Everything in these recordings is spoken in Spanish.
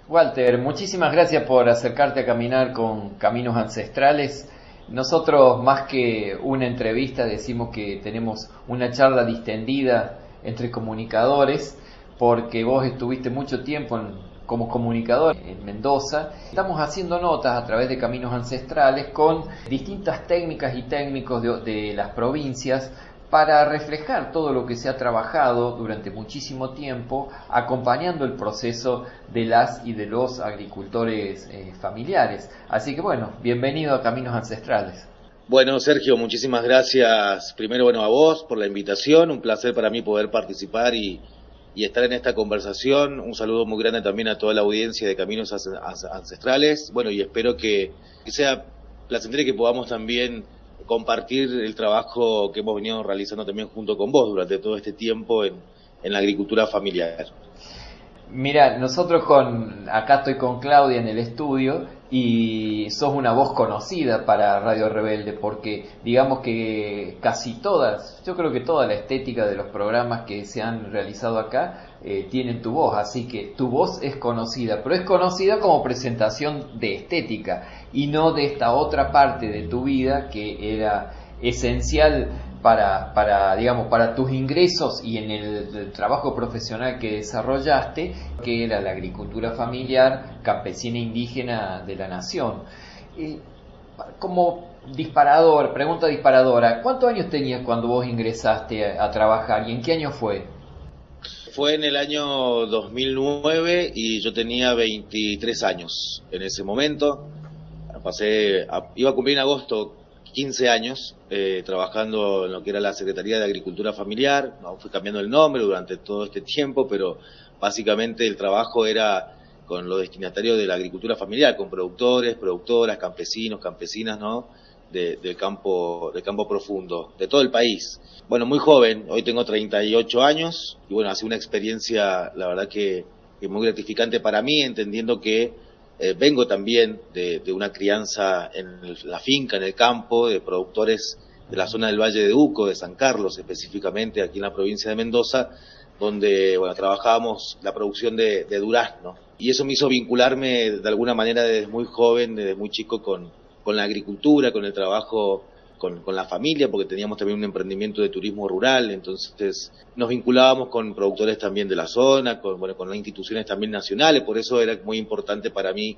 Walter, muchísimas gracias por acercarte a caminar con Caminos Ancestrales. Nosotros, más que una entrevista, decimos que tenemos una charla distendida entre comunicadores, porque vos estuviste mucho tiempo como comunicador en Mendoza. Estamos haciendo notas a través de Caminos Ancestrales con distintas técnicas y técnicos de las provincias para reflejar todo lo que se ha trabajado durante muchísimo tiempo acompañando el proceso de las y de los agricultores familiares. Así que bueno, bienvenido a Caminos Ancestrales. Bueno, Sergio, muchísimas gracias. Primero, bueno, a vos por la invitación. Un placer para mí poder participar y estar en esta conversación. Un saludo muy grande también a toda la audiencia de Caminos Ancestrales. Bueno, y espero que sea placentero y que podamos también compartir el trabajo que hemos venido realizando también junto con vos durante todo este tiempo en la agricultura familiar. Mira, acá estoy con Claudia en el estudio y sos una voz conocida para Radio Rebelde porque digamos que casi todas, yo creo que toda la estética de los programas que se han realizado acá tienen tu voz, así que tu voz es conocida, pero es conocida como presentación de estética y no de esta otra parte de tu vida que era esencial digamos, para tus ingresos y en el trabajo profesional que desarrollaste, que era la agricultura familiar campesina indígena de la nación. Como pregunta disparadora, ¿cuántos años tenías cuando vos ingresaste a trabajar y en qué año fue? Fue en el año 2009 y yo tenía 23 años en ese momento. Iba a cumplir en agosto 15 años trabajando en lo que era la Secretaría de Agricultura Familiar. No, fui cambiando el nombre durante todo este tiempo, pero básicamente el trabajo era con los destinatarios de la agricultura familiar, con productores, productoras, campesinos, campesinas, ¿no? Del campo profundo, de todo el país. Bueno, muy joven, hoy tengo 38 años y bueno, ha sido una experiencia, la verdad que muy gratificante para mí, entendiendo que vengo también de una crianza en la finca, en el campo, de productores de la zona del Valle de Uco, de San Carlos específicamente, aquí en la provincia de Mendoza, donde bueno, trabajábamos la producción de durazno. Y eso me hizo vincularme de alguna manera desde muy joven, desde muy chico con la agricultura, con el trabajo con la familia, porque teníamos también un emprendimiento de turismo rural, entonces nos vinculábamos con productores también de la zona, con las instituciones también nacionales, por eso era muy importante para mí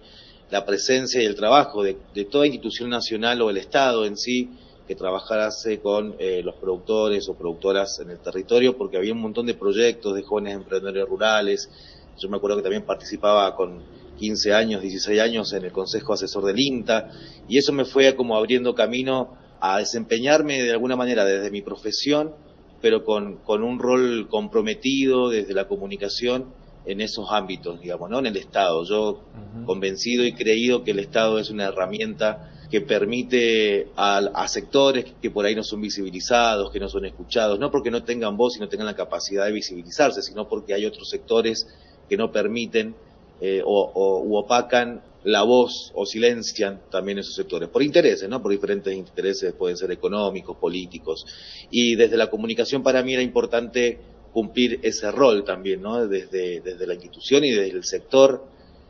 la presencia y el trabajo de toda institución nacional o el Estado en sí, que trabajase con los productores o productoras en el territorio, porque había un montón de proyectos de jóvenes emprendedores rurales. Yo me acuerdo que también participaba con 15 años, 16 años en el Consejo Asesor del INTA, y eso me fue como abriendo camino a desempeñarme de alguna manera desde mi profesión, pero con un rol comprometido desde la comunicación en esos ámbitos, digamos, ¿no? En el Estado. Yo convencido y creído que el Estado es una herramienta que permite a sectores que por ahí no son visibilizados, que no son escuchados, no porque no tengan voz y no tengan la capacidad de visibilizarse, sino porque hay otros sectores que no permiten u opacan la voz o silencian también esos sectores, por intereses, ¿no? Por diferentes intereses, pueden ser económicos, políticos, y desde la comunicación para mí era importante cumplir ese rol también, ¿no? Desde la institución y desde el sector,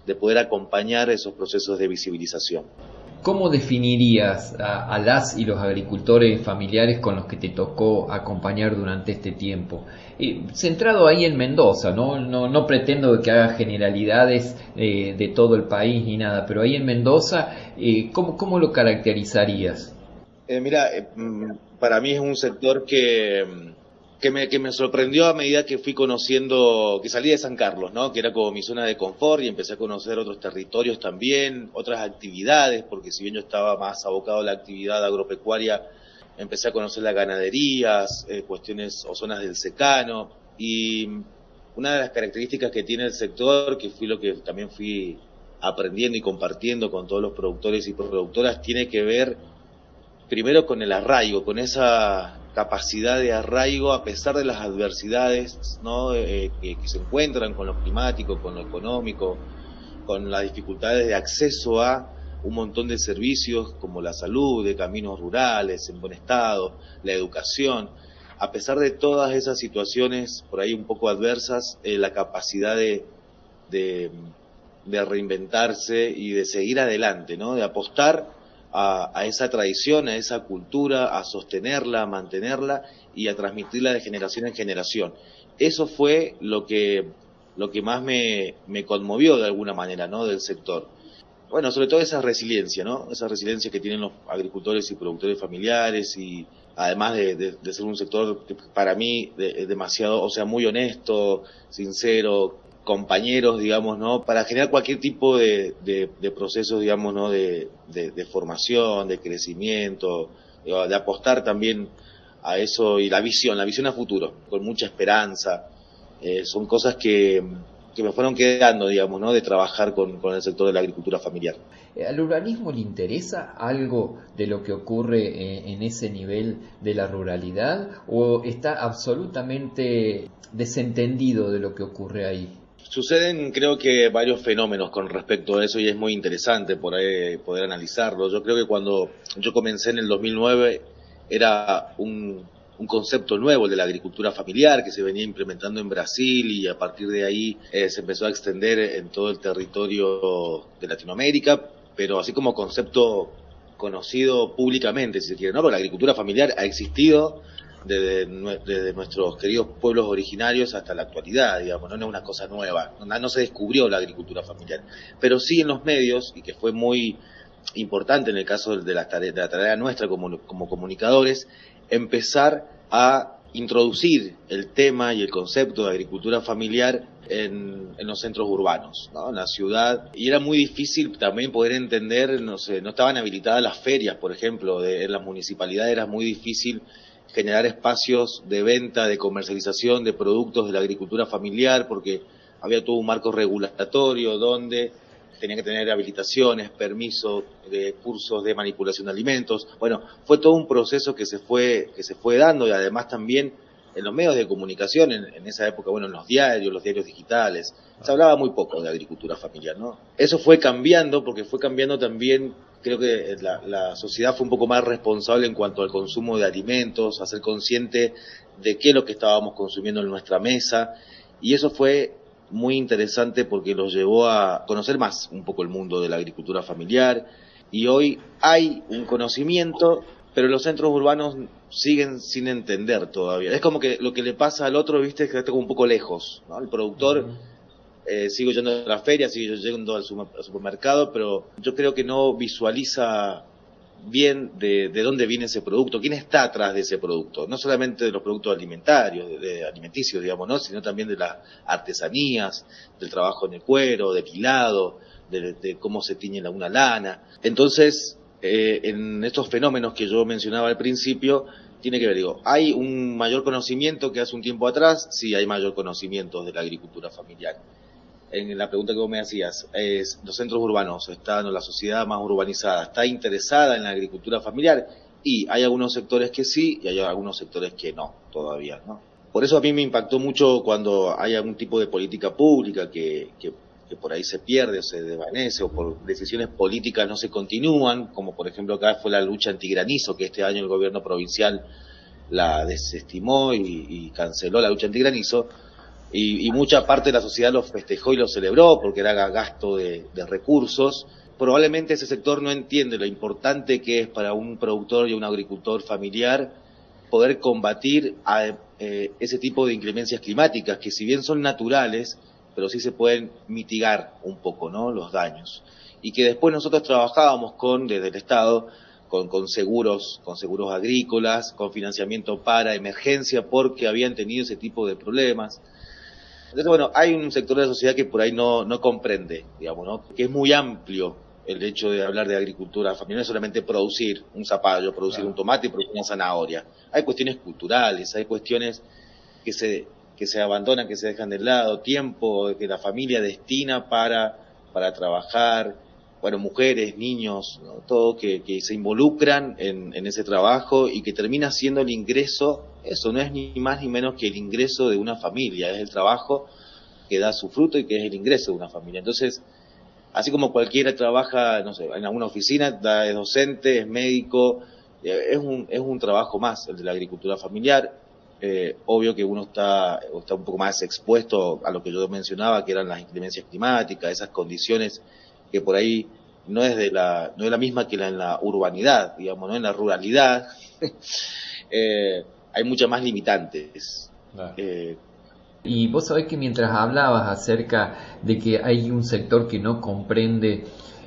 de poder acompañar esos procesos de visibilización. ¿Cómo definirías a las y los agricultores familiares con los que te tocó acompañar durante este tiempo? Centrado ahí en Mendoza, no pretendo que haga generalidades de todo el país ni nada, pero ahí en Mendoza, ¿cómo lo caracterizarías? Mira, para mí es un sector que me sorprendió a medida que fui conociendo, que salí de San Carlos, ¿no? Que era como mi zona de confort y empecé a conocer otros territorios también, otras actividades, porque si bien yo estaba más abocado a la actividad agropecuaria, empecé a conocer las ganaderías, cuestiones o zonas del secano, y una de las características que tiene el sector, que fui lo que también fui aprendiendo y compartiendo con todos los productores y productoras, tiene que ver primero con el arraigo, con esa capacidad de arraigo a pesar de las adversidades, ¿no? Que se encuentran con lo climático, con lo económico, con las dificultades de acceso a un montón de servicios como la salud, de caminos rurales en buen estado, la educación. A pesar de todas esas situaciones por ahí un poco adversas, la capacidad de de reinventarse y de seguir adelante, ¿no? De apostar a esa tradición, a esa cultura, a sostenerla, a mantenerla y a transmitirla de generación en generación. Eso fue lo que más me conmovió de alguna manera, ¿no? Del sector. Bueno, sobre todo esa resiliencia, ¿no? Esa resiliencia que tienen los agricultores y productores familiares y además de ser un sector que para mí es demasiado, o sea, muy honesto, sincero, compañeros, digamos, ¿no? Para generar cualquier tipo de procesos, digamos, ¿no? De formación, de crecimiento, de apostar también a eso y la visión a futuro, con mucha esperanza. Son cosas que me fueron quedando, digamos, ¿no? De trabajar con el sector de la agricultura familiar. ¿Al urbanismo le interesa algo de lo que ocurre en ese nivel de la ruralidad o está absolutamente desentendido de lo que ocurre ahí? Suceden, creo que, varios fenómenos con respecto a eso y es muy interesante por ahí poder analizarlo. Yo creo que cuando yo comencé en el 2009 era un concepto nuevo de la agricultura familiar que se venía implementando en Brasil y a partir de ahí se empezó a extender en todo el territorio de Latinoamérica, pero así como concepto conocido públicamente, si se quiere, ¿no? Porque la agricultura familiar ha existido desde nuestros queridos pueblos originarios hasta la actualidad, digamos, no es una cosa nueva, no se descubrió la agricultura familiar, pero sí en los medios, y que fue muy importante en el caso de la tarea nuestra como comunicadores, empezar a introducir el tema y el concepto de agricultura familiar en los centros urbanos, ¿no? En la ciudad, y era muy difícil también poder entender, no sé, no estaban habilitadas las ferias, por ejemplo, en las municipalidades era muy difícil generar espacios de venta, de comercialización de productos de la agricultura familiar, porque había todo un marco regulatorio donde tenían que tener habilitaciones, permisos, cursos de manipulación de alimentos. Bueno, fue todo un proceso que se fue dando y además también en los medios de comunicación, en esa época, bueno, en los diarios digitales, se hablaba muy poco de agricultura familiar, ¿no? Eso fue cambiando porque fue cambiando también. Creo que la sociedad fue un poco más responsable en cuanto al consumo de alimentos, a ser consciente de qué es lo que estábamos consumiendo en nuestra mesa, y eso fue muy interesante porque los llevó a conocer más un poco el mundo de la agricultura familiar, y hoy hay un conocimiento, pero los centros urbanos siguen sin entender todavía. Es como que lo que le pasa al otro, viste, es que está como un poco lejos, ¿no? El productor... sigo yendo a la feria, sigo yendo al supermercado, pero yo creo que no visualiza bien de dónde viene ese producto, quién está atrás de ese producto, no solamente de los productos alimentarios, de alimenticios, digamos, ¿no? Sino también de las artesanías, del trabajo en el cuero, del hilado, de cómo se tiñe una lana. Entonces, en estos fenómenos que yo mencionaba al principio, tiene que ver, digo, ¿hay un mayor conocimiento que hace un tiempo atrás? Sí, hay mayor conocimiento de la agricultura familiar. En la pregunta que vos me hacías, los centros urbanos están, o la sociedad más urbanizada, ¿está interesada en la agricultura familiar? Y hay algunos sectores que sí, y hay algunos sectores que no, todavía, ¿no? Por eso a mí me impactó mucho cuando hay algún tipo de política pública que por ahí se pierde o se desvanece, o por decisiones políticas no se continúan, como por ejemplo acá fue la lucha antigranizo, que este año el gobierno provincial la desestimó y canceló la lucha antigranizo. Y mucha parte de la sociedad lo festejó y lo celebró porque era gasto de recursos. Probablemente ese sector no entiende lo importante que es para un productor y un agricultor familiar poder combatir ese tipo de inclemencias climáticas, que si bien son naturales, pero sí se pueden mitigar un poco, ¿no? Los daños. Y que después nosotros trabajábamos desde el Estado, con seguros agrícolas, con financiamiento para emergencia, porque habían tenido ese tipo de problemas. Entonces, bueno, hay un sector de la sociedad que por ahí no comprende, digamos, ¿no? Que es muy amplio el hecho de hablar de agricultura familiar, no es solamente producir un zapallo, producir un tomate y producir una zanahoria. Hay cuestiones culturales, hay cuestiones que se abandonan, que se dejan de lado, tiempo que la familia destina para trabajar, bueno, mujeres, niños, ¿no? Todo que se involucran en ese trabajo y que termina siendo el ingreso. Eso no es ni más ni menos que el ingreso de una familia, es el trabajo que da su fruto y que es el ingreso de una familia. Entonces, así como cualquiera trabaja, no sé, en alguna oficina, es docente, es médico, es un trabajo más el de la agricultura familiar. obvio que uno está un poco más expuesto a lo que yo mencionaba, que eran las inclemencias climáticas, esas condiciones que por ahí no es la misma que en la urbanidad, digamos, ¿no? En la ruralidad hay muchas más limitantes. Claro. Y vos sabés que mientras hablabas acerca de que hay un sector que no comprende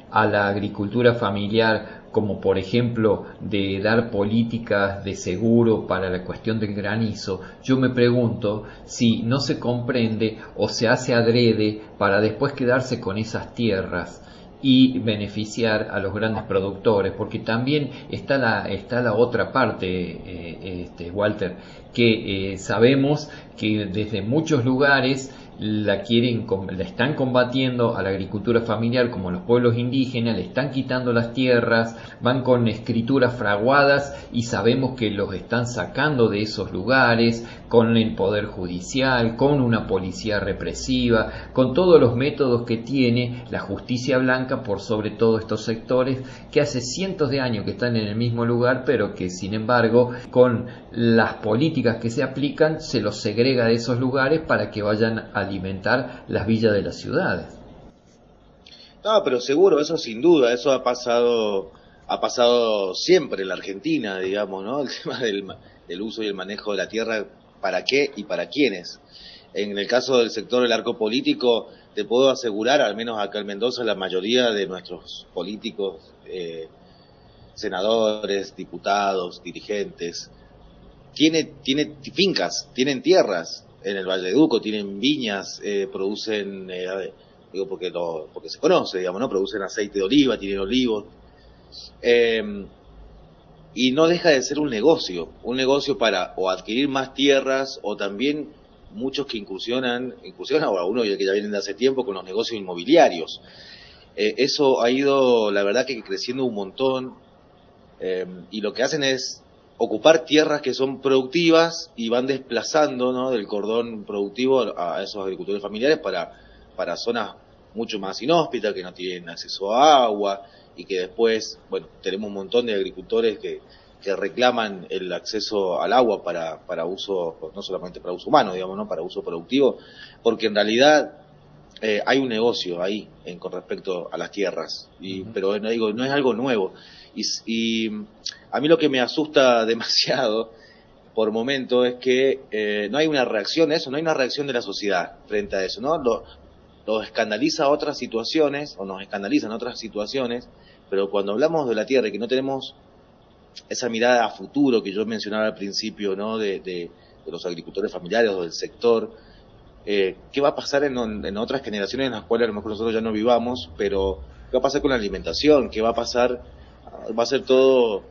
a la agricultura familiar, como por ejemplo de dar políticas de seguro para la cuestión del granizo, yo me pregunto si no se comprende o se hace adrede para después quedarse con esas tierras y beneficiar a los grandes productores, porque también está la otra parte, Walter, que sabemos que desde muchos lugares la están combatiendo a la agricultura familiar, como los pueblos indígenas, le están quitando las tierras, van con escrituras fraguadas y sabemos que los están sacando de esos lugares, con el poder judicial, con una policía represiva, con todos los métodos que tiene la justicia blanca por sobre todo estos sectores que hace cientos de años que están en el mismo lugar, pero que sin embargo con las políticas que se aplican se los segrega de esos lugares para que vayan a alimentar las villas de las ciudades. No, pero seguro, eso sin duda, eso ha pasado siempre en la Argentina, digamos, ¿no? El tema del uso y el manejo de la tierra, ¿para qué y para quiénes? En el caso del sector del arco político, te puedo asegurar, al menos acá en Mendoza, la mayoría de nuestros políticos, senadores, diputados, dirigentes, tiene fincas, tienen tierras en el Valle de Uco, tienen viñas, producen, digo porque se conoce, digamos, ¿no? Producen aceite de oliva, tienen olivos, y no deja de ser un negocio para o adquirir más tierras o también muchos que incursionan o algunos que ya vienen de hace tiempo con los negocios inmobiliarios. Eso ha ido, la verdad, que creciendo un montón, y lo que hacen es ocupar tierras que son productivas y van desplazando, ¿no?, del cordón productivo a esos agricultores familiares para zonas mucho más inhóspitas, que no tienen acceso a agua, y que después, bueno, tenemos un montón de agricultores que reclaman el acceso al agua para uso, no solamente para uso humano, digamos, ¿no?, para uso productivo, porque en realidad hay un negocio ahí con respecto a las tierras, pero no digo, no es algo nuevo. Y a mí lo que me asusta demasiado por momento es que no hay una reacción a eso, no hay una reacción de la sociedad frente a eso, ¿no? Lo escandaliza otras situaciones, o nos escandalizan otras situaciones, pero cuando hablamos de la tierra y que no tenemos esa mirada a futuro que yo mencionaba al principio, ¿no?, de los agricultores familiares o del sector, ¿qué va a pasar en otras generaciones en las cuales a lo mejor nosotros ya no vivamos, pero qué va a pasar con la alimentación? ¿Qué va a pasar? Va a ser todo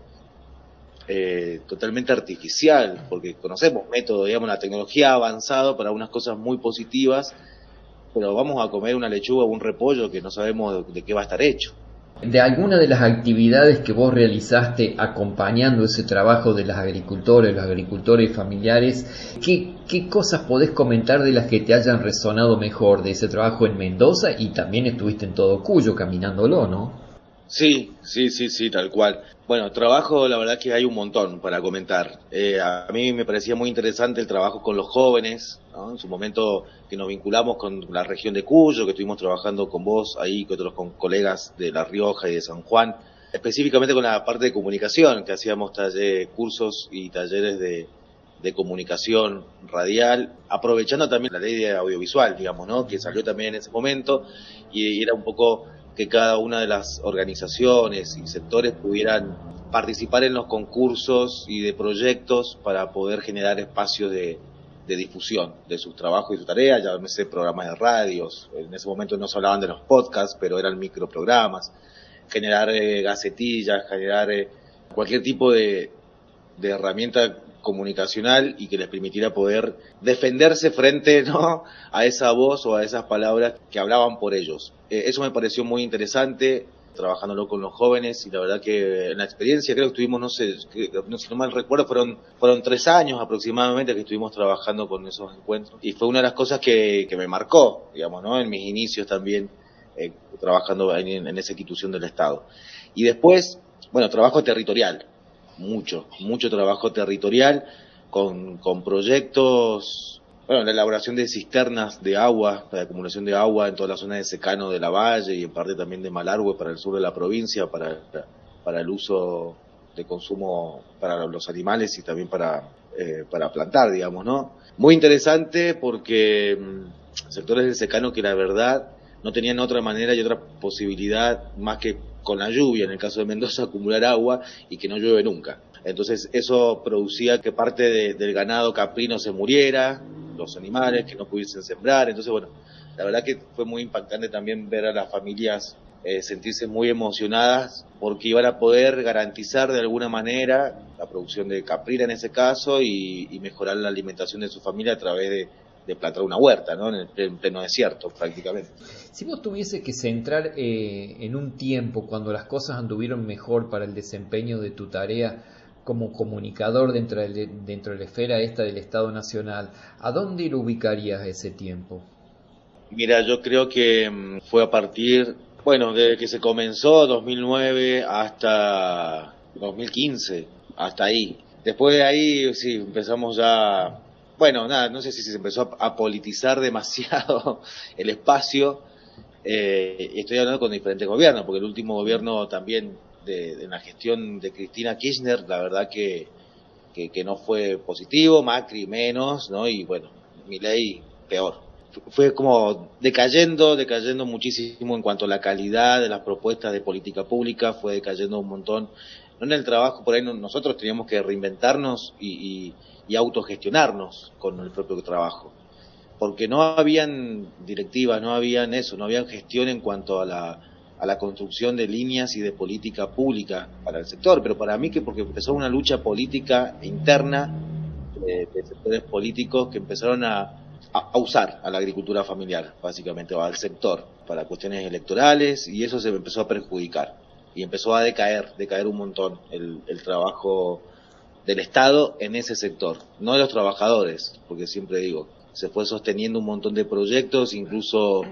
totalmente artificial, porque conocemos métodos, digamos, la tecnología ha avanzado para unas cosas muy positivas, pero vamos a comer una lechuga o un repollo que no sabemos de qué va a estar hecho. De alguna de las actividades que vos realizaste acompañando ese trabajo de los agricultores familiares, ¿qué cosas podés comentar de las que te hayan resonado mejor de ese trabajo en Mendoza? Y también estuviste en todo Cuyo caminándolo, ¿no? Sí, tal cual. Bueno, trabajo, la verdad que hay un montón para comentar. A mí me parecía muy interesante el trabajo con los jóvenes, ¿no? En su momento que nos vinculamos con la región de Cuyo, que estuvimos trabajando con vos ahí, con colegas de La Rioja y de San Juan, específicamente con la parte de comunicación, que hacíamos cursos y talleres de comunicación radial, aprovechando también la ley de audiovisual, digamos, ¿no?, que salió también en ese momento, y era un poco que cada una de las organizaciones y sectores pudieran participar en los concursos y de proyectos para poder generar espacios de difusión de sus trabajos y sus tareas, llámese programas de radios, en ese momento no se hablaban de los podcasts, pero eran microprogramas, generar gacetillas, generar cualquier tipo de herramienta comunicacional y que les permitiera poder defenderse frente, ¿no?, a esa voz o a esas palabras que hablaban por ellos. Eso me pareció muy interesante, trabajándolo con los jóvenes, y la verdad que en la experiencia creo que estuvimos, no sé, si no mal recuerdo, fueron 3 años aproximadamente que estuvimos trabajando con esos encuentros, y fue una de las cosas que me marcó, digamos, ¿no?, en mis inicios también, trabajando en esa institución del Estado. Y después, bueno, trabajo territorial, mucho trabajo territorial, con proyectos, bueno, la elaboración de cisternas de agua, para acumulación de agua en toda la zona de secano de la Valle y en parte también de Malargüe para el sur de la provincia, para el uso de consumo para los animales y también para plantar, digamos, ¿no? Muy interesante porque sectores del secano que la verdad no tenían otra manera y otra posibilidad más que con la lluvia, en el caso de Mendoza, acumular agua y que no llueve nunca. Entonces eso producía que parte del ganado caprino se muriera, los animales que no pudiesen sembrar. Entonces, bueno, la verdad que fue muy impactante también ver a las familias sentirse muy emocionadas porque iban a poder garantizar de alguna manera la producción de caprina en ese caso y mejorar la alimentación de su familia a través de plantar una huerta, ¿no? En pleno desierto prácticamente. Si vos tuviese que centrar en un tiempo cuando las cosas anduvieron mejor para el desempeño de tu tarea como comunicador dentro de la esfera esta del Estado Nacional, ¿a dónde lo ubicarías ese tiempo? Mira, yo creo que fue a partir, bueno, desde que se comenzó 2009 hasta 2015, hasta ahí. Después de ahí, sí, empezamos ya, bueno, nada, no sé si se empezó a politizar demasiado el espacio. Y estoy hablando con diferentes gobiernos, porque el último gobierno también de la gestión de Cristina Kirchner, la verdad que no fue positivo, Macri menos, ¿no? Y bueno, Milei peor. Fue como decayendo muchísimo en cuanto a la calidad de las propuestas de política pública, fue decayendo un montón. No en el trabajo, por ahí nosotros teníamos que reinventarnos y autogestionarnos con el propio trabajo, porque no habían directivas, no habían eso, no habían gestión en cuanto a la construcción de líneas y de política pública para el sector, pero para mí que porque empezó una lucha política interna de sectores políticos que empezaron a usar a la agricultura familiar, básicamente, o al sector, para cuestiones electorales, y eso se empezó a perjudicar, y empezó a decaer un montón el trabajo del Estado en ese sector, no de los trabajadores, porque siempre digo, se fue sosteniendo un montón de proyectos, incluso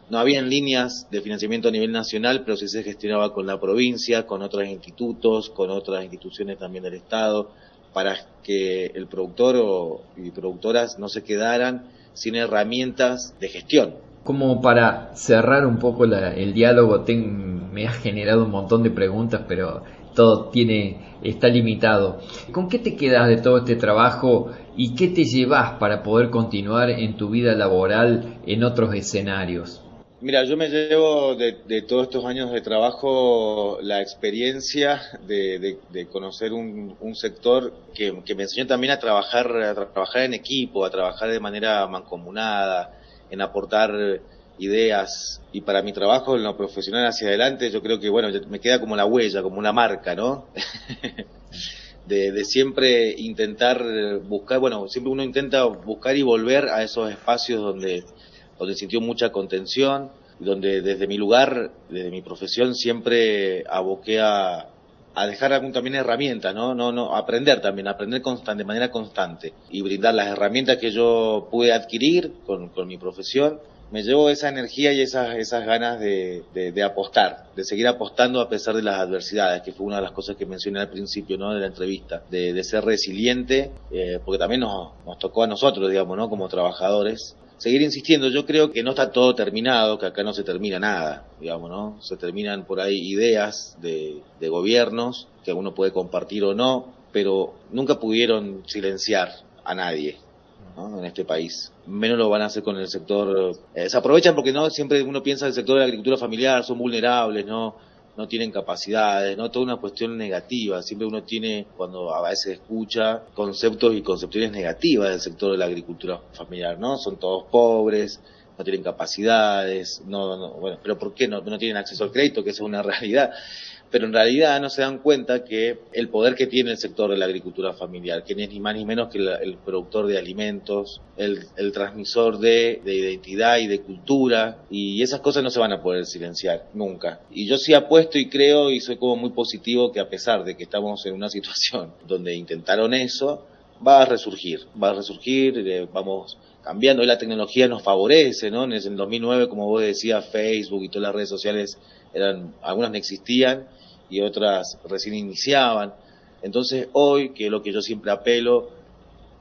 no habían líneas de financiamiento a nivel nacional, pero sí se gestionaba con la provincia, con otros institutos, con otras instituciones también del Estado, para que el productor y productoras no se quedaran sin herramientas de gestión. Como para cerrar un poco el diálogo, me has generado un montón de preguntas, pero todo está limitado. ¿Con qué te quedas de todo este trabajo y qué te llevas para poder continuar en tu vida laboral en otros escenarios? Mira, yo me llevo de todos estos años de trabajo la experiencia de conocer un sector que me enseñó también a trabajar en equipo, a trabajar de manera mancomunada, en aportar ideas. Y para mi trabajo en lo profesional hacia adelante, yo creo que, bueno, me queda como la huella, como una marca, ¿no? de siempre intentar buscar, bueno, siempre uno intenta buscar y volver a esos espacios donde sintió mucha contención, donde desde mi lugar, desde mi profesión, siempre aboqué a dejar también herramientas, ¿no? Aprender también, de manera constante y brindar las herramientas que yo pude adquirir con mi profesión. Me llevo esa energía y esas ganas de apostar, de seguir apostando a pesar de las adversidades, que fue una de las cosas que mencioné al principio, ¿no? De la entrevista, de ser resiliente, porque también nos tocó a nosotros, digamos, ¿no? Como trabajadores, seguir insistiendo. Yo creo que no está todo terminado, que acá no se termina nada, digamos, ¿no? Se terminan por ahí ideas de gobiernos que uno puede compartir o no, pero nunca pudieron silenciar a nadie, ¿no? En este país. Menos lo van a hacer con el sector. Se aprovechan porque no siempre uno piensa el sector de la agricultura familiar, son vulnerables, no tienen capacidades, no toda una cuestión negativa. Siempre uno tiene, cuando a veces escucha, conceptos y concepciones negativas del sector de la agricultura familiar, ¿no? Son todos pobres, no tienen capacidades, bueno, pero ¿por qué no tienen acceso al crédito? Que esa es una realidad. Pero en realidad no se dan cuenta que el poder que tiene el sector de la agricultura familiar, que es ni más ni menos que el productor de alimentos, el transmisor de identidad y de cultura, y esas cosas no se van a poder silenciar nunca. Y yo sí apuesto y creo y soy como muy positivo que a pesar de que estamos en una situación donde intentaron eso, va a resurgir, vamos cambiando. Y la tecnología nos favorece, ¿no? En el 2009, como vos decías, Facebook y todas las redes sociales algunas no existían y otras recién iniciaban. Entonces hoy, que es lo que yo siempre apelo,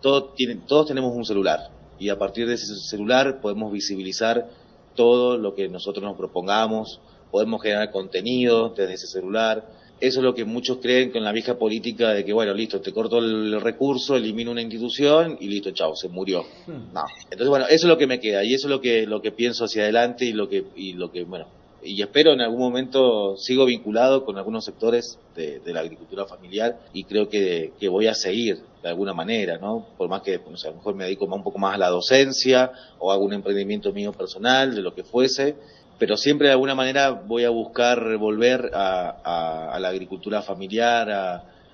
todos tenemos un celular y a partir de ese celular podemos visibilizar todo lo que nosotros nos propongamos, podemos generar contenido desde ese celular. Eso es lo que muchos creen con la vieja política de que, bueno, listo, te corto el recurso, elimino una institución y listo, chao, se murió. No. Entonces, bueno, eso es lo que me queda y eso es lo que pienso hacia adelante y lo que bueno, y espero en algún momento, sigo vinculado con algunos sectores de la agricultura familiar y creo que voy a seguir de alguna manera, ¿no? Por más que, no sé, a lo mejor me dedico un poco más a la docencia o hago un emprendimiento mío personal, de lo que fuese, pero siempre de alguna manera voy a buscar volver a la agricultura familiar,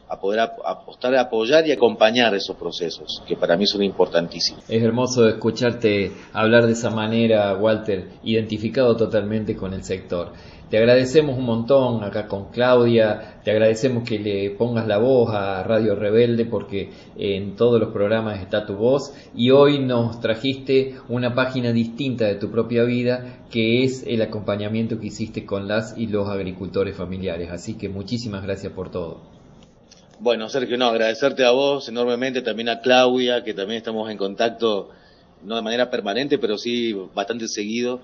a poder apostar, a apoyar y acompañar esos procesos, que para mí son importantísimos. Es hermoso escucharte hablar de esa manera, Walter, identificado totalmente con el sector. Te agradecemos un montón acá con Claudia, te agradecemos que le pongas la voz a Radio Rebelde porque en todos los programas está tu voz y hoy nos trajiste una página distinta de tu propia vida que es el acompañamiento que hiciste con las y los agricultores familiares. Así que muchísimas gracias por todo. Bueno, Sergio, no, agradecerte a vos enormemente, también a Claudia, que también estamos en contacto, no de manera permanente, pero sí bastante seguido.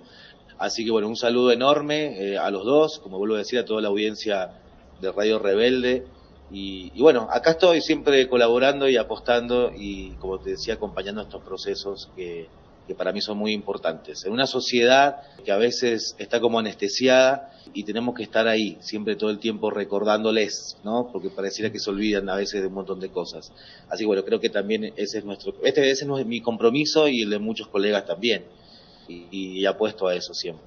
Así que bueno, un saludo enorme a los dos, como vuelvo a decir, a toda la audiencia de Radio Rebelde. Y bueno, acá estoy siempre colaborando y apostando y, como te decía, acompañando estos procesos que para mí son muy importantes. En una sociedad que a veces está como anestesiada y tenemos que estar ahí, siempre todo el tiempo recordándoles, ¿no? Porque pareciera que se olvidan a veces de un montón de cosas. Así que bueno, creo que también ese es mi compromiso y el de muchos colegas también. Y apuesto a eso siempre.